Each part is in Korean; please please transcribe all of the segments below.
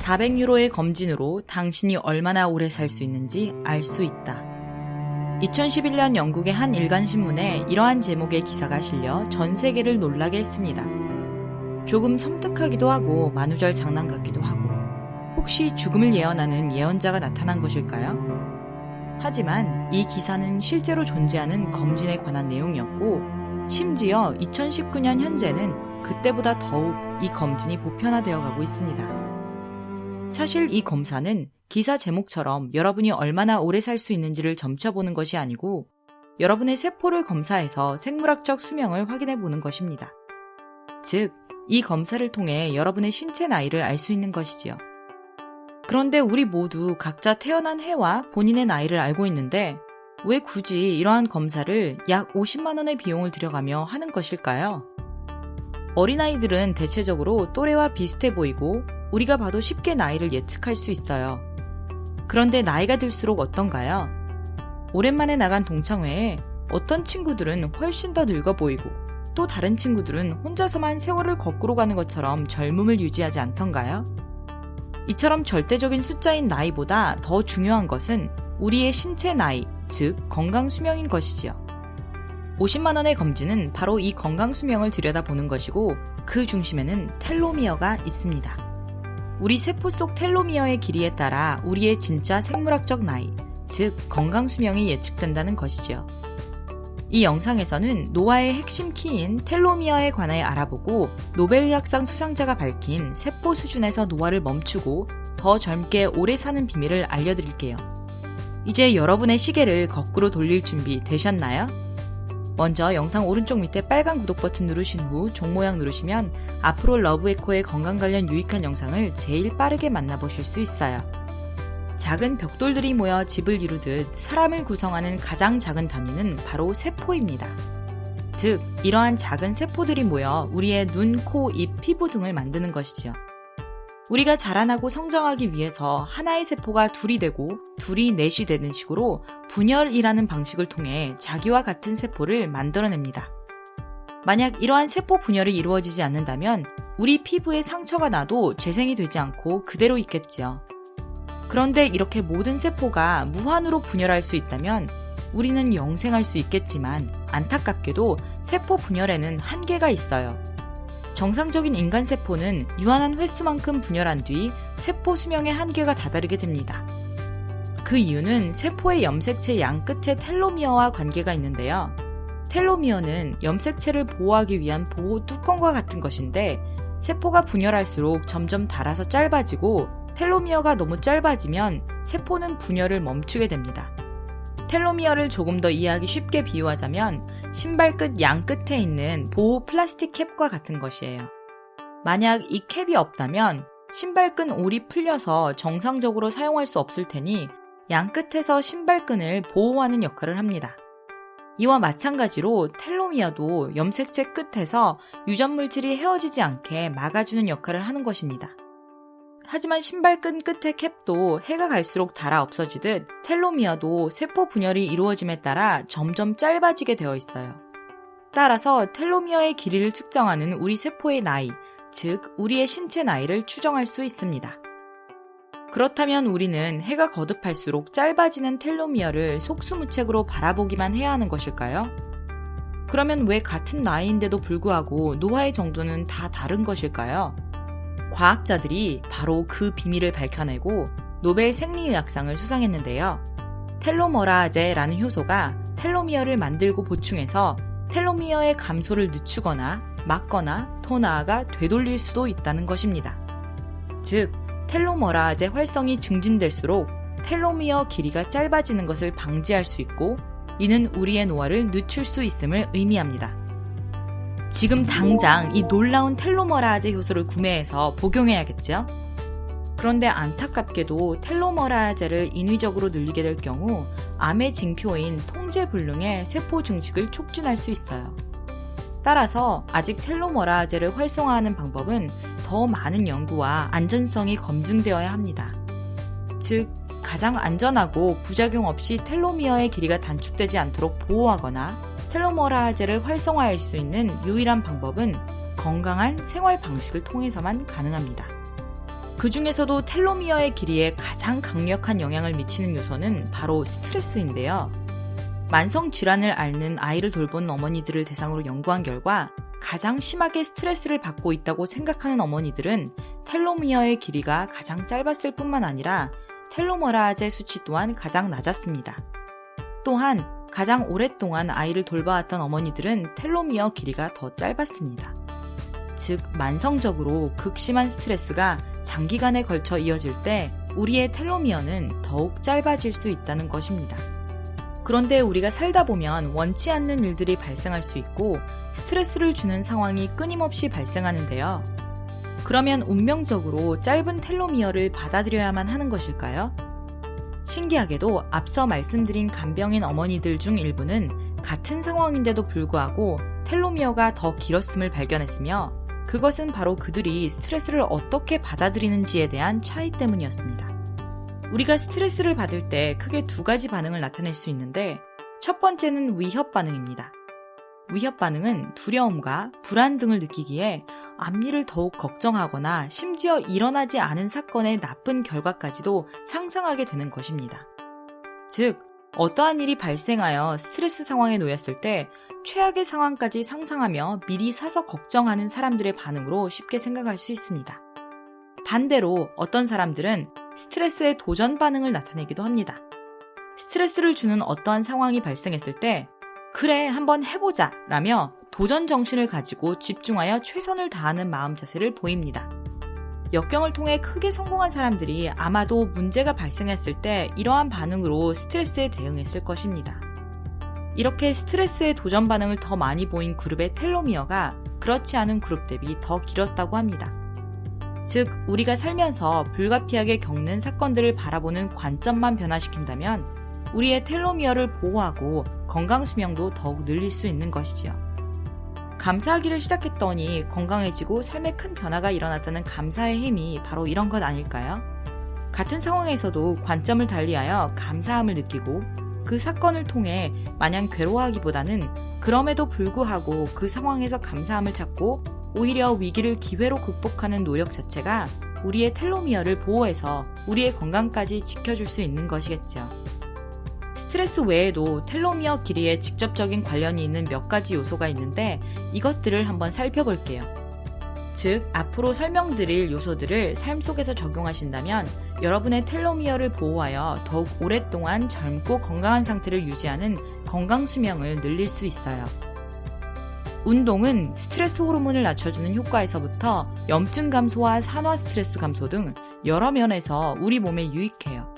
400유로의 검진으로 당신이 얼마나 오래 살 수 있는지 알 수 있다. 2011년 영국의 한 일간신문에 이러한 제목의 기사가 실려 전 세계를 놀라게 했습니다. 조금 섬뜩하기도 하고 만우절 장난 같기도 하고 혹시 죽음을 예언하는 예언자가 나타난 것일까요? 하지만 이 기사는 실제로 존재하는 검진에 관한 내용이었고 심지어 2019년 현재는 그때보다 더욱 이 검진이 보편화되어 가고 있습니다. 사실 이 검사는 기사 제목처럼 여러분이 얼마나 오래 살 수 있는지를 점쳐보는 것이 아니고 여러분의 세포를 검사해서 생물학적 수명을 확인해 보는 것입니다. 즉, 이 검사를 통해 여러분의 신체 나이를 알 수 있는 것이지요. 그런데 우리 모두 각자 태어난 해와 본인의 나이를 알고 있는데 왜 굳이 이러한 검사를 약 50만 원의 비용을 들여가며 하는 것일까요? 어린아이들은 대체적으로 또래와 비슷해 보이고 우리가 봐도 쉽게 나이를 예측할 수 있어요. 그런데 나이가 들수록 어떤가요? 오랜만에 나간 동창회에 어떤 친구들은 훨씬 더 늙어 보이고 또 다른 친구들은 혼자서만 세월을 거꾸로 가는 것처럼 젊음을 유지하지 않던가요? 이처럼 절대적인 숫자인 나이보다 더 중요한 것은 우리의 신체 나이, 즉 건강 수명인 것이지요. 50만 원의 검진은 바로 이 건강 수명을 들여다보는 것이고 그 중심에는 텔로미어가 있습니다. 우리 세포 속 텔로미어의 길이에 따라 우리의 진짜 생물학적 나이, 즉 건강 수명이 예측된다는 것이지요. 이 영상에서는 노화의 핵심 키인 텔로미어에 관해 알아보고 노벨의학상 수상자가 밝힌 세포 수준에서 노화를 멈추고 더 젊게 오래 사는 비밀을 알려드릴게요. 이제 여러분의 시계를 거꾸로 돌릴 준비 되셨나요? 먼저 영상 오른쪽 밑에 빨간 구독 버튼 누르신 후 종 모양 누르시면 앞으로 러브에코의 건강 관련 유익한 영상을 제일 빠르게 만나보실 수 있어요. 작은 벽돌들이 모여 집을 이루듯 사람을 구성하는 가장 작은 단위는 바로 세포입니다. 즉, 이러한 작은 세포들이 모여 우리의 눈, 코, 입, 피부 등을 만드는 것이지요. 우리가 자라나고 성장하기 위해서 하나의 세포가 둘이 되고 둘이 넷이 되는 식으로 분열이라는 방식을 통해 자기와 같은 세포를 만들어냅니다. 만약 이러한 세포 분열이 이루어지지 않는다면 우리 피부에 상처가 나도 재생이 되지 않고 그대로 있겠지요. 그런데 이렇게 모든 세포가 무한으로 분열할 수 있다면 우리는 영생할 수 있겠지만 안타깝게도 세포 분열에는 한계가 있어요. 정상적인 인간 세포는 유한한 횟수만큼 분열한 뒤 세포 수명의 한계가 다다르게 됩니다. 그 이유는 세포의 염색체 양 끝에 텔로미어와 관계가 있는데요. 텔로미어는 염색체를 보호하기 위한 보호 뚜껑과 같은 것인데 세포가 분열할수록 점점 닳아서 짧아지고 텔로미어가 너무 짧아지면 세포는 분열을 멈추게 됩니다. 텔로미어를 조금 더 이해하기 쉽게 비유하자면 신발 끝 양 끝에 있는 보호 플라스틱 캡과 같은 것이에요. 만약 이 캡이 없다면 신발끈 올이 풀려서 정상적으로 사용할 수 없을 테니 양 끝에서 신발끈을 보호하는 역할을 합니다. 이와 마찬가지로 텔로미어도 염색체 끝에서 유전물질이 헤어지지 않게 막아주는 역할을 하는 것입니다. 하지만 신발끈 끝의 캡도 해가 갈수록 닳아 없어지듯 텔로미어도 세포 분열이 이루어짐에 따라 점점 짧아지게 되어 있어요. 따라서 텔로미어의 길이를 측정하는 우리 세포의 나이, 즉 우리의 신체 나이를 추정할 수 있습니다. 그렇다면 우리는 해가 거듭할수록 짧아지는 텔로미어를 속수무책으로 바라보기만 해야 하는 것일까요? 그러면 왜 같은 나이인데도 불구하고 노화의 정도는 다 다른 것일까요? 과학자들이 바로 그 비밀을 밝혀내고 노벨 생리의학상을 수상했는데요. 텔로머라제라는 효소가 텔로미어를 만들고 보충해서 텔로미어의 감소를 늦추거나 막거나 더 나아가 되돌릴 수도 있다는 것입니다. 즉, 텔로머라제 활성이 증진될수록 텔로미어 길이가 짧아지는 것을 방지할 수 있고 이는 우리의 노화를 늦출 수 있음을 의미합니다. 지금 당장 이 놀라운 텔로머라제 효소를 구매해서 복용해야겠죠? 그런데 안타깝게도 텔로머라제를 인위적으로 늘리게 될 경우 암의 징표인 통제불능의 세포 증식을 촉진할 수 있어요. 따라서 아직 텔로머라제를 활성화하는 방법은 더 많은 연구와 안전성이 검증되어야 합니다. 즉, 가장 안전하고 부작용 없이 텔로미어의 길이가 단축되지 않도록 보호하거나 텔로머라제를 활성화할 수 있는 유일한 방법은 건강한 생활 방식을 통해서만 가능합니다. 그 중에서도 텔로미어의 길이에 가장 강력한 영향을 미치는 요소는 바로 스트레스인데요. 만성 질환을 앓는 아이를 돌보는 어머니들을 대상으로 연구한 결과 가장 심하게 스트레스를 받고 있다고 생각하는 어머니들은 텔로미어의 길이가 가장 짧았을 뿐만 아니라 텔로머라제 수치 또한 가장 낮았습니다. 또한 가장 오랫동안 아이를 돌봐왔던 어머니들은 텔로미어 길이가 더 짧았습니다. 즉, 만성적으로 극심한 스트레스가 장기간에 걸쳐 이어질 때 우리의 텔로미어는 더욱 짧아질 수 있다는 것입니다. 그런데 우리가 살다 보면 원치 않는 일들이 발생할 수 있고 스트레스를 주는 상황이 끊임없이 발생하는데요. 그러면 운명적으로 짧은 텔로미어를 받아들여야만 하는 것일까요? 신기하게도 앞서 말씀드린 간병인 어머니들 중 일부는 같은 상황인데도 불구하고 텔로미어가 더 길었음을 발견했으며 그것은 바로 그들이 스트레스를 어떻게 받아들이는지에 대한 차이 때문이었습니다. 우리가 스트레스를 받을 때 크게 두 가지 반응을 나타낼 수 있는데 첫 번째는 위협 반응입니다. 위협 반응은 두려움과 불안 등을 느끼기에 앞일을 더욱 걱정하거나 심지어 일어나지 않은 사건의 나쁜 결과까지도 상상하게 되는 것입니다. 즉, 어떠한 일이 발생하여 스트레스 상황에 놓였을 때 최악의 상황까지 상상하며 미리 사서 걱정하는 사람들의 반응으로 쉽게 생각할 수 있습니다. 반대로 어떤 사람들은 스트레스의 도전 반응을 나타내기도 합니다. 스트레스를 주는 어떠한 상황이 발생했을 때 그래, 한번 해보자 라며 도전 정신을 가지고 집중하여 최선을 다하는 마음 자세를 보입니다. 역경을 통해 크게 성공한 사람들이 아마도 문제가 발생했을 때 이러한 반응으로 스트레스에 대응했을 것입니다. 이렇게 스트레스의 도전 반응을 더 많이 보인 그룹의 텔로미어가 그렇지 않은 그룹 대비 더 길었다고 합니다. 즉, 우리가 살면서 불가피하게 겪는 사건들을 바라보는 관점만 변화시킨다면 우리의 텔로미어를 보호하고 건강 수명도 더욱 늘릴 수 있는 것이지요. 감사하기를 시작했더니 건강해지고 삶에 큰 변화가 일어났다는 감사의 힘이 바로 이런 것 아닐까요? 같은 상황에서도 관점을 달리하여 감사함을 느끼고 그 사건을 통해 마냥 괴로워하기보다는 그럼에도 불구하고 그 상황에서 감사함을 찾고 오히려 위기를 기회로 극복하는 노력 자체가 우리의 텔로미어를 보호해서 우리의 건강까지 지켜줄 수 있는 것이겠죠. 스트레스 외에도 텔로미어 길이에 직접적인 관련이 있는 몇 가지 요소가 있는데 이것들을 한번 살펴볼게요. 즉, 앞으로 설명드릴 요소들을 삶 속에서 적용하신다면 여러분의 텔로미어를 보호하여 더욱 오랫동안 젊고 건강한 상태를 유지하는 건강 수명을 늘릴 수 있어요. 운동은 스트레스 호르몬을 낮춰주는 효과에서부터 염증 감소와 산화 스트레스 감소 등 여러 면에서 우리 몸에 유익해요.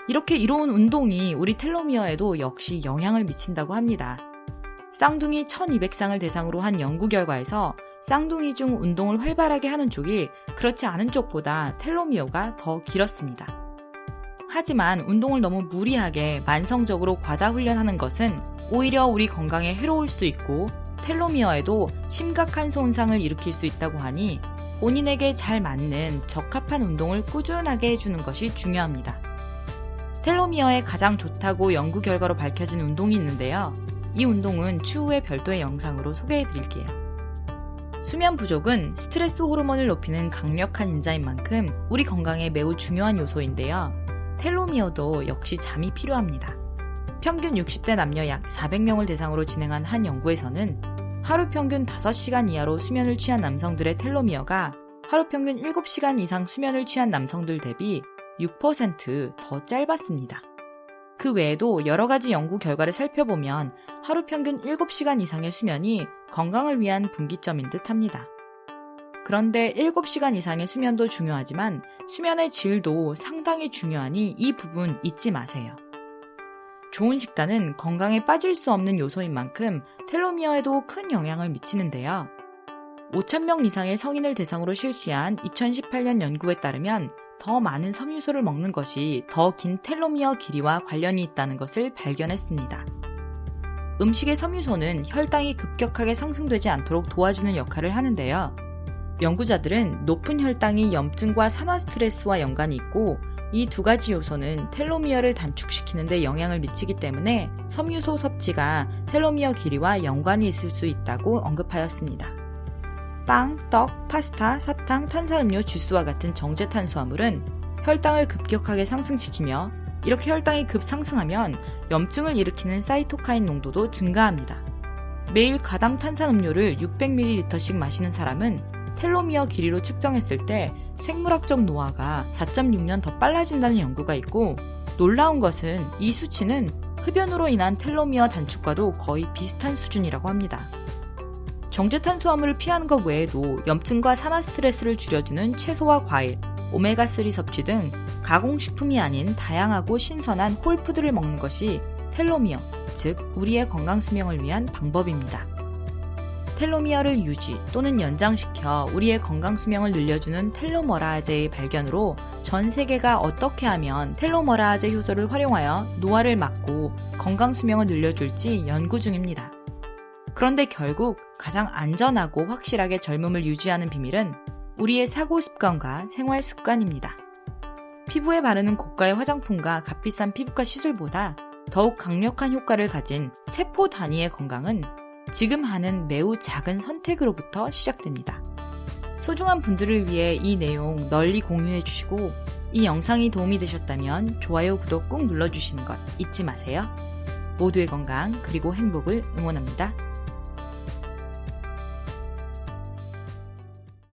이렇게 이로운 운동이 우리 텔로미어에도 역시 영향을 미친다고 합니다. 쌍둥이 1200쌍을 대상으로 한 연구 결과에서 쌍둥이 중 운동을 활발하게 하는 쪽이 그렇지 않은 쪽보다 텔로미어가 더 길었습니다. 하지만 운동을 너무 무리하게 만성적으로 과다 훈련하는 것은 오히려 우리 건강에 해로울 수 있고 텔로미어에도 심각한 손상을 일으킬 수 있다고 하니 본인에게 잘 맞는 적합한 운동을 꾸준하게 해주는 것이 중요합니다. 텔로미어에 가장 좋다고 연구 결과로 밝혀진 운동이 있는데요. 이 운동은 추후에 별도의 영상으로 소개해드릴게요. 수면 부족은 스트레스 호르몬을 높이는 강력한 인자인 만큼 우리 건강에 매우 중요한 요소인데요. 텔로미어도 역시 잠이 필요합니다. 평균 60대 남녀 약 400명을 대상으로 진행한 한 연구에서는 하루 평균 5시간 이하로 수면을 취한 남성들의 텔로미어가 하루 평균 7시간 이상 수면을 취한 남성들 대비 6% 더 짧았습니다. 그 외에도 여러 가지 연구 결과를 살펴보면 하루 평균 7시간 이상의 수면이 건강을 위한 분기점인 듯 합니다. 그런데 7시간 이상의 수면도 중요하지만 수면의 질도 상당히 중요하니 이 부분 잊지 마세요. 좋은 식단은 건강에 빠질 수 없는 요소인 만큼 텔로미어에도 큰 영향을 미치는데요. 5,000명 이상의 성인을 대상으로 실시한 2018년 연구에 따르면 더 많은 섬유소를 먹는 것이 더 긴 텔로미어 길이와 관련이 있다는 것을 발견했습니다. 음식의 섬유소는 혈당이 급격하게 상승되지 않도록 도와주는 역할을 하는데요. 연구자들은 높은 혈당이 염증과 산화 스트레스와 연관이 있고 이 두 가지 요소는 텔로미어를 단축시키는 데 영향을 미치기 때문에 섬유소 섭취가 텔로미어 길이와 연관이 있을 수 있다고 언급하였습니다. 빵, 떡, 파스타, 사탕, 설탕, 탄산음료, 주스와 같은 정제 탄수화물은 혈당을 급격하게 상승시키며 이렇게 혈당이 급상승하면 염증을 일으키는 사이토카인 농도도 증가합니다. 매일 가당 탄산음료를 600ml씩 마시는 사람은 텔로미어 길이로 측정했을 때 생물학적 노화가 4.6년 더 빨라진다는 연구가 있고, 놀라운 것은 이 수치는 흡연으로 인한 텔로미어 단축과도 거의 비슷한 수준이라고 합니다. 정제 탄수화물을 피하는 것 외에도 염증과 산화 스트레스를 줄여주는 채소와 과일, 오메가3 섭취 등 가공식품이 아닌 다양하고 신선한 홀푸드를 먹는 것이 텔로미어, 즉 우리의 건강 수명을 위한 방법입니다. 텔로미어를 유지 또는 연장시켜 우리의 건강 수명을 늘려주는 텔로머라아제의 발견으로 전 세계가 어떻게 하면 텔로머라아제 효소를 활용하여 노화를 막고 건강 수명을 늘려줄지 연구 중입니다. 그런데 결국 가장 안전하고 확실하게 젊음을 유지하는 비밀은 우리의 사고 습관과 생활 습관입니다. 피부에 바르는 고가의 화장품과 값비싼 피부과 시술보다 더욱 강력한 효과를 가진 세포 단위의 건강은 지금 하는 매우 작은 선택으로부터 시작됩니다. 소중한 분들을 위해 이 내용 널리 공유해 주시고, 이 영상이 도움이 되셨다면 좋아요, 구독 꾹 눌러주시는 것 잊지 마세요. 모두의 건강 그리고 행복을 응원합니다.